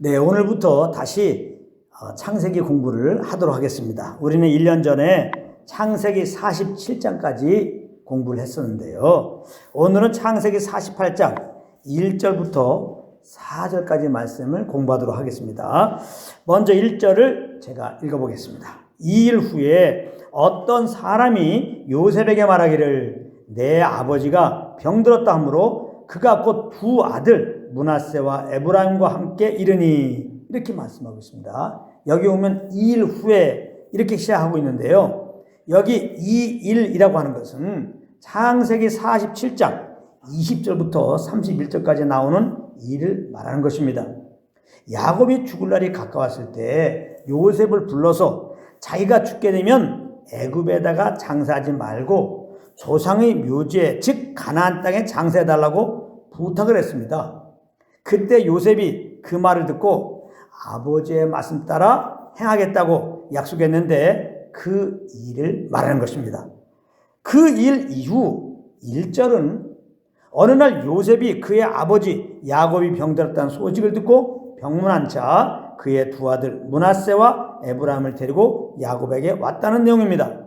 네, 오늘부터 다시 창세기 공부를 하도록 하겠습니다. 우리는 1년 전에 창세기 47장까지 공부를 했었는데요. 오늘은 창세기 48장 1절부터 4절까지 말씀을 공부하도록 하겠습니다. 먼저 1절을 제가 읽어보겠습니다. 2일 후에 어떤 사람이 요셉에게 말하기를 내 아버지가 병들었다 하므로 그가 곧 두 아들 므낫세와 에브라임과 함께 이르니, 이렇게 말씀하고 있습니다. 여기 오면 2일 후에 이렇게 시작하고 있는데요. 여기 2일이라고 하는 것은 창세기 47장 20절부터 31절까지 나오는 일을 말하는 것입니다. 야곱이 죽을 날이 가까웠을 때 요셉을 불러서 자기가 죽게 되면 애굽에다가 장사하지 말고 조상의 묘지에, 즉 가나안 땅에 장사해달라고 부탁을 했습니다. 그때 요셉이 그 말을 듣고 아버지의 말씀 따라 행하겠다고 약속했는데 그 일을 말하는 것입니다. 그 일 이후 1절은 어느 날 요셉이 그의 아버지 야곱이 병들었다는 소식을 듣고 병문안 차 그의 두 아들 므낫세와 에브라임을 데리고 야곱에게 왔다는 내용입니다.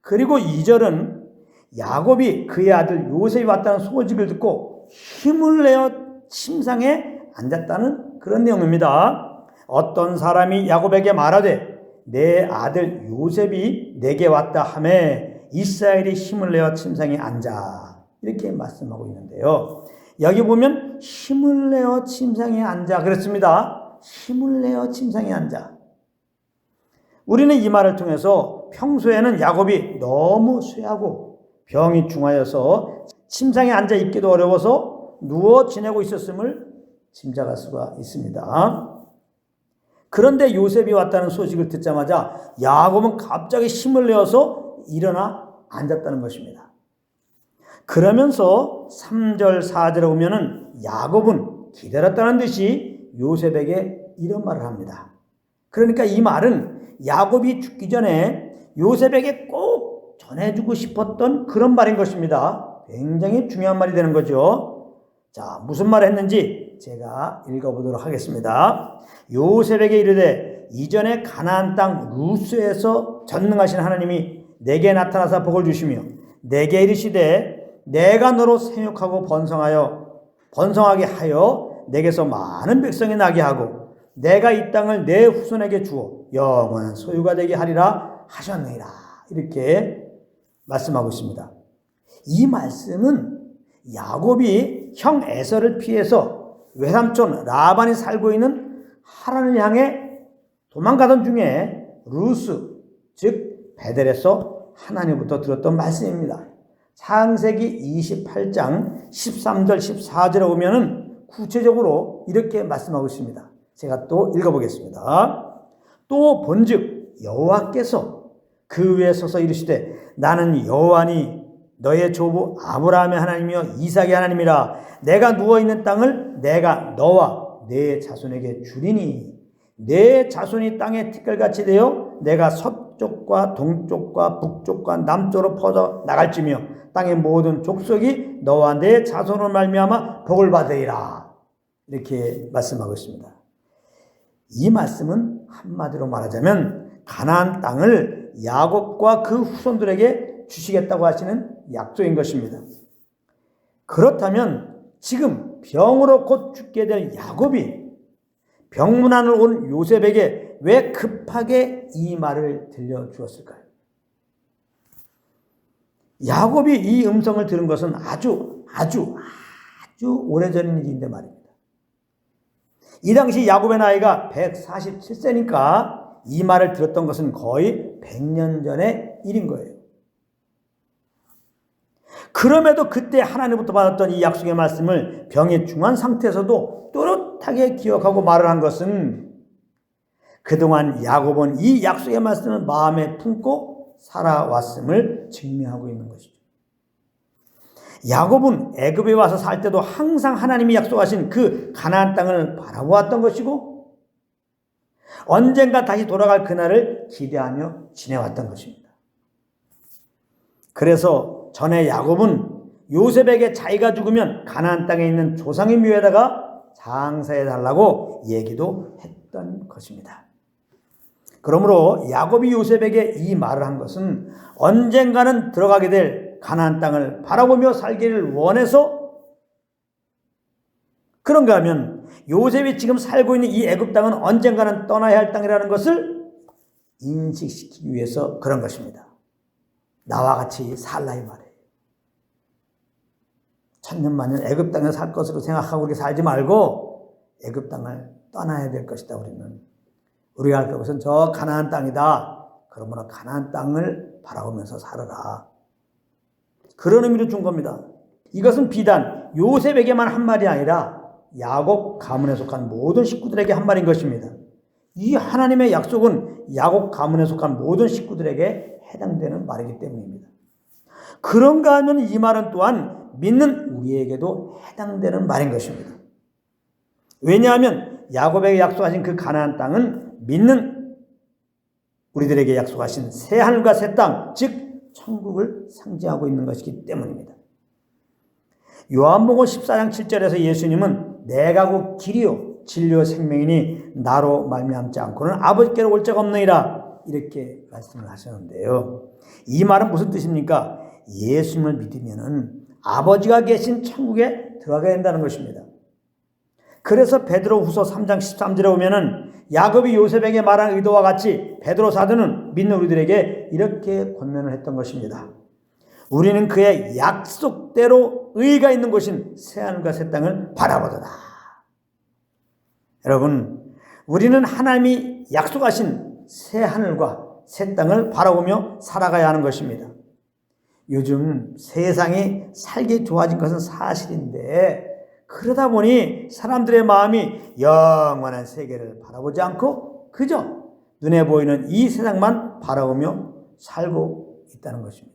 그리고 2절은 야곱이 그의 아들 요셉이 왔다는 소식을 듣고 힘을 내어 침상에 앉았다는 그런 내용입니다. 어떤 사람이 야곱에게 말하되 내 아들 요셉이 내게 왔다 하매 이스라엘이 힘을 내어 침상에 앉아, 이렇게 말씀하고 있는데요. 여기 보면 힘을 내어 침상에 앉아 그랬습니다. 힘을 내어 침상에 앉아. 우리는 이 말을 통해서 평소에는 야곱이 너무 쇠하고 병이 중하여서 침상에 앉아 있기도 어려워서 누워 지내고 있었음을 짐작할 수가 있습니다. 그런데 요셉이 왔다는 소식을 듣자마자 야곱은 갑자기 힘을 내어서 일어나 앉았다는 것입니다. 그러면서 3절 4절에 보면은 야곱은 기다렸다는 듯이 요셉에게 이런 말을 합니다. 그러니까 이 말은 야곱이 죽기 전에 요셉에게 꼭 전해주고 싶었던 그런 말인 것입니다. 굉장히 중요한 말이 되는 거죠. 자, 무슨 말을 했는지 제가 읽어보도록 하겠습니다. 요셉에게 이르되 이전에 가나안 땅 루스에서 전능하신 하나님이 내게 나타나사 복을 주시며 내게 이르시되 내가 너로 생육하고 번성하게 하여 내게서 많은 백성이 나게 하고 내가 이 땅을 내 후손에게 주어 영원한 소유가 되게 하리라 하셨느니라, 이렇게 말씀하고 있습니다. 이 말씀은 야곱이 형 에서를 피해서 외삼촌 라반이 살고 있는 하란을 향해 도망가던 중에 루스, 즉 베델에서 하나님부터 들었던 말씀입니다. 창세기 28장 13절 14절에 오면은 구체적으로 이렇게 말씀하고 있습니다. 제가 또 읽어보겠습니다. 또 본즉 여호와께서 그 위에 서서 이르시되 나는 여호와니 너의 조부 아브라함의 하나님이여 이삭의 하나님이라. 내가 누워있는 땅을 내가 너와 내 자손에게 주리니 내 자손이 땅의 티끌같이 되어 내가 서쪽과 동쪽과 북쪽과 남쪽으로 퍼져 나갈지며 땅의 모든 족속이 너와 내 자손으로 말미암아 복을 받으리라, 이렇게 말씀하고 있습니다. 이 말씀은 한마디로 말하자면 가나안 땅을 야곱과 그 후손들에게 주시겠다고 하시는 약속인 것입니다. 그렇다면 지금 병으로 곧 죽게 될 야곱이 병문안을 온 요셉에게 왜 급하게 이 말을 들려주었을까요? 야곱이 이 음성을 들은 것은 아주 오래전 일인데 말입니다. 이 당시 야곱의 나이가 147세니까 이 말을 들었던 것은 거의 100년 전의 일인 거예요. 그럼에도 그때 하나님부터 받았던 이 약속의 말씀을 병이 중한 상태에서도 또렷하게 기억하고 말을 한 것은 그동안 야곱은 이 약속의 말씀을 마음에 품고 살아왔음을 증명하고 있는 것이죠. 야곱은 애굽에 와서 살 때도 항상 하나님이 약속하신 그 가나안 땅을 바라보았던 것이고 언젠가 다시 돌아갈 그날을 기대하며 지내왔던 것입니다. 그래서 전에 야곱은 요셉에게 자기가 죽으면 가나안 땅에 있는 조상의 묘에다가 장사해달라고 얘기도 했던 것입니다. 그러므로 야곱이 요셉에게 이 말을 한 것은 언젠가는 들어가게 될 가나안 땅을 바라보며 살기를 원해서 그런가 하면 요셉이 지금 살고 있는 이 애굽 땅은 언젠가는 떠나야 할 땅이라는 것을 인식시키기 위해서 그런 것입니다. 나와 같이 살라 이 말이에요. 천년만년 애굽 땅에 살 것으로 생각하고 우리 살지 말고 애굽 땅을 떠나야 될 것이다. 우리가 할 것은 저 가나안 땅이다. 그러므로 가나안 땅을 바라보면서 살아라. 그런 의미로 준 겁니다. 이것은 비단 요셉에게만 한 말이 아니라 야곱 가문에 속한 모든 식구들에게 한 말인 것입니다. 이 하나님의 약속은 야곱 가문에 속한 모든 식구들에게 해당되는 말이기 때문입니다. 그런가 하면 이 말은 또한 믿는 우리에게도 해당되는 말인 것입니다. 왜냐하면 야곱에게 약속하신 그 가나안 땅은 믿는 우리들에게 약속하신 새 하늘과 새 땅, 즉 천국을 상징하고 있는 것이기 때문입니다. 요한복음 14장 7절에서 예수님은 내가 곧 길이요 진리요 생명이니 나로 말미암지 않고는 아버지께로 올 자가 없느니라 이렇게 말씀을 하셨는데요. 이 말은 무슨 뜻입니까? 예수님을 믿으면은 아버지가 계신 천국에 들어가게 된다는 것입니다. 그래서 베드로후서 3장 13절에 보면은 야곱이 요셉에게 말한 의도와 같이 베드로 사도는 믿는 우리들에게 이렇게 권면을 했던 것입니다. 우리는 그의 약속대로 의가 있는 곳인 새하늘과 새 땅을 바라보도다. 여러분, 우리는 하나님이 약속하신 새하늘과 새 땅을 바라보며 살아가야 하는 것입니다. 요즘 세상이 살기 좋아진 것은 사실인데 그러다 보니 사람들의 마음이 영원한 세계를 바라보지 않고 그저 눈에 보이는 이 세상만 바라보며 살고 있다는 것입니다.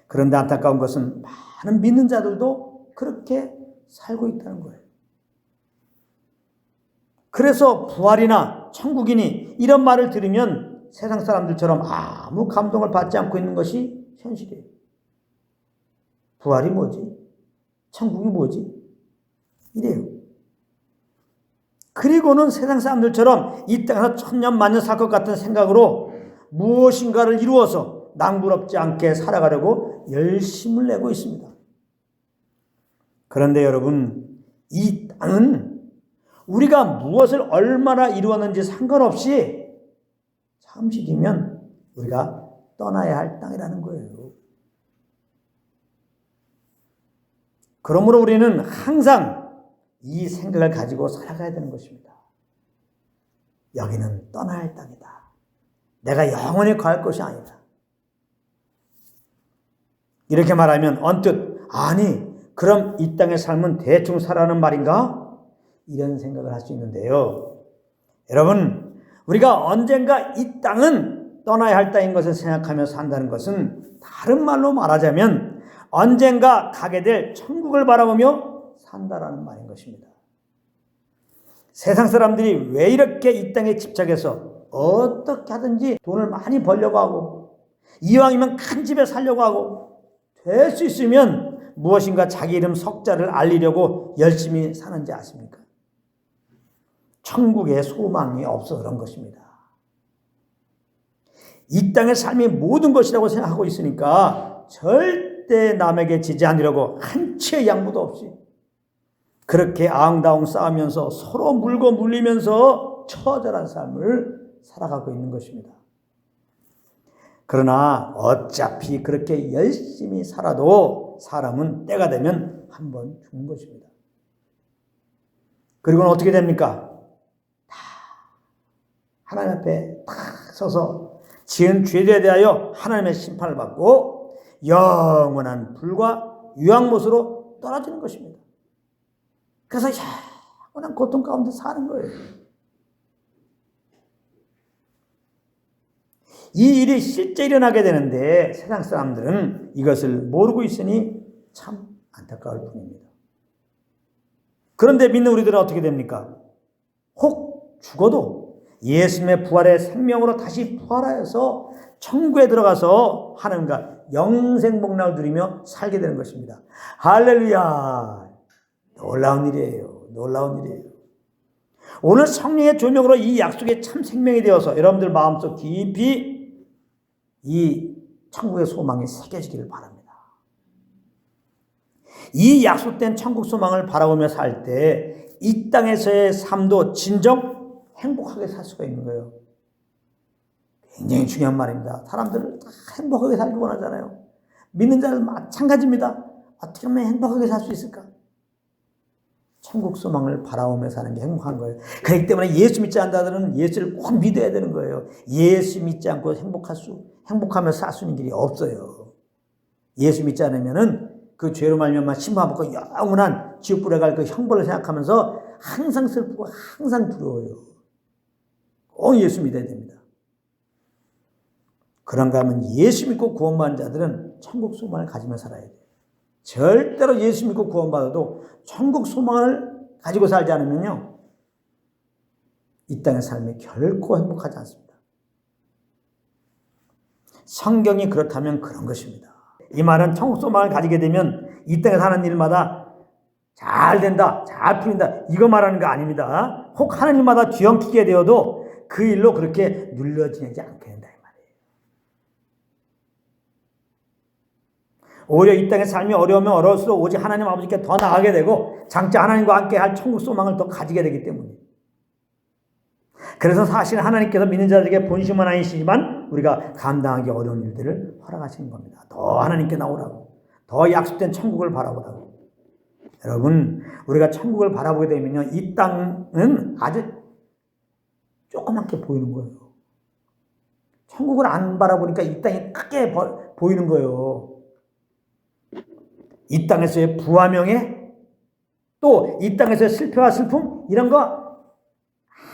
그런데 안타까운 것은 많은 믿는 자들도 그렇게 살고 있다는 거예요. 그래서 부활이나 천국이니 이런 말을 들으면 세상 사람들처럼 아무 감동을 받지 않고 있는 것이 현실이에요. 부활이 뭐지? 천국이 뭐지? 이래요. 그리고는 세상 사람들처럼 이 땅에서 천년 만년 살 것 같은 생각으로 무엇인가를 이루어서 낭부럽지 않게 살아가려고 열심을 내고 있습니다. 그런데 여러분, 이 땅은 우리가 무엇을 얼마나 이루었는지 상관없이 잠시 뒤면 우리가 떠나야 할 땅이라는 거예요. 그러므로 우리는 항상 이 생각을 가지고 살아가야 되는 것입니다. 여기는 떠나야 할 땅이다. 내가 영원히 갈 것이 아니다. 이렇게 말하면 언뜻 아니 그럼 이 땅의 삶은 대충 살아는 말인가? 이런 생각을 할 수 있는데요. 여러분, 우리가 언젠가 이 땅은 떠나야 할 땅인 것을 생각하며 산다는 것은 다른 말로 말하자면 언젠가 가게 될 천국을 바라보며 산다라는 말인 것입니다. 세상 사람들이 왜 이렇게 이 땅에 집착해서 어떻게 하든지 돈을 많이 벌려고 하고 이왕이면 큰 집에 살려고 하고 될 수 있으면 무엇인가 자기 이름 석자를 알리려고 열심히 사는지 아십니까? 천국에 소망이 없어 그런 것입니다. 이 땅의 삶이 모든 것이라고 생각하고 있으니까 절대 남에게 지지 않으려고 한 치의 양보도 없이 그렇게 앙다웅 싸우면서 서로 물고 물리면서 처절한 삶을 살아가고 있는 것입니다. 그러나 어차피 그렇게 열심히 살아도 사람은 때가 되면 한 번 죽는 것입니다. 그리고는 어떻게 됩니까? 다 하나님 앞에 탁 서서 지은 죄에 대하여 하나님의 심판을 받고 영원한 불과 유황못으로 떨어지는 것입니다. 그래서 영원한 고통 가운데 사는 거예요. 이 일이 실제 일어나게 되는데 세상 사람들은 이것을 모르고 있으니 참 안타까울 뿐입니다. 그런데 믿는 우리들은 어떻게 됩니까? 혹 죽어도 예수님의 부활의 생명으로 다시 부활하여서 천국에 들어가서 하나님과 영생복락을 누리며 살게 되는 것입니다. 할렐루야! 놀라운 일이에요. 놀라운 일이에요. 오늘 성령의 조명으로 이 약속이 참 생명이 되어서 여러분들 마음속 깊이 이 천국의 소망이 새겨지기를 바랍니다. 이 약속된 천국 소망을 바라보며 살 때 이 땅에서의 삶도 진정 행복하게 살 수가 있는 거예요. 굉장히 중요한 말입니다. 사람들은 다 행복하게 살기 원하잖아요. 믿는 자들 마찬가지입니다. 어떻게 하면 행복하게 살 수 있을까? 천국 소망을 바라보며 사는 게 행복한 거예요. 그렇기 때문에 예수 믿지 않는 자들은 예수를 꼭 믿어야 되는 거예요. 예수 믿지 않고 행복하며 살 수 있는 길이 없어요. 예수 믿지 않으면은 그 죄로 말미암아 심판받고 영원한 지옥불에 갈 그 형벌을 생각하면서 항상 슬프고 항상 두려워요. 꼭 예수 믿어야 됩니다. 그런가 하면 예수 믿고 구원받은 자들은 천국 소망을 가지며 살아야 돼요. 절대로 예수 믿고 구원받아도 천국 소망을 가지고 살지 않으면요, 이 땅의 삶이 결코 행복하지 않습니다. 성경이 그렇다면 그런 것입니다. 이 말은 천국 소망을 가지게 되면 이 땅에 사는 일마다 잘 된다, 잘 풀린다, 이거 말하는 거 아닙니다. 혹 하는 일마다 뒤엉키게 되어도 그 일로 그렇게 눌려지지 않게 된다, 이 말이에요. 오히려 이 땅의 삶이 어려우면 어려울수록 오직 하나님 아버지께 더 나아가게 되고 장차 하나님과 함께 할 천국 소망을 더 가지게 되기 때문이에요. 그래서 사실 하나님께서 믿는 자들에게 본심은 아니시지만 우리가 감당하기 어려운 일들을 허락하시는 겁니다. 더 하나님께 나오라고, 더 약속된 천국을 바라보라고. 여러분, 우리가 천국을 바라보게 되면요, 이 땅은 아주 조그맣게 보이는 거예요. 천국을 안 바라보니까 이 땅이 크게 보이는 거예요. 이 땅에서의 부와 명예, 또 이 땅에서의 실패와 슬픔, 이런 거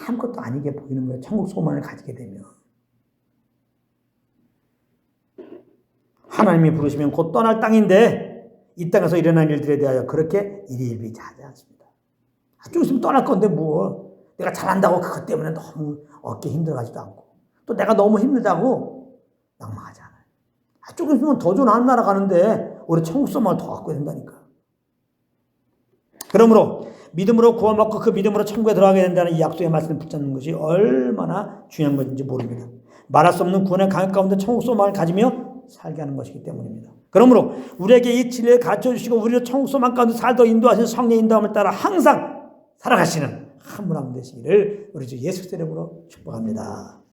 아무것도 아니게 보이는 거예요. 천국 소망을 가지게 되면. 하나님이 부르시면 곧 떠날 땅인데 이 땅에서 일어난 일들에 대하여 그렇게 일희일비하지 않습니다. 좀 있으면 떠날 건데 뭐 내가 잘한다고 그것 때문에 너무 어깨 힘들어가지도 않고 또 내가 너무 힘들다고 낙망하지 않아요. 조금 있으면 더 좋은 하늘 나라 가는데 우리 천국 소망을 더 갖고 된다니까. 그러므로 믿음으로 구원받고 그 믿음으로 천국에 들어가게 된다는 이 약속의 말씀을 붙잡는 것이 얼마나 중요한 것인지 모릅니다. 말할 수 없는 구원의 강역 가운데 천국 소망을 가지며 살게 하는 것이기 때문입니다. 그러므로 우리에게 이 진리를 가르쳐주시고 우리를 천국 소망 가운데 살도록 인도하시는 성령의 인도함을 따라 항상 살아가시는 한 분 한 분 되시기를 우리 주 예수 그리스도 이름으로 축복합니다.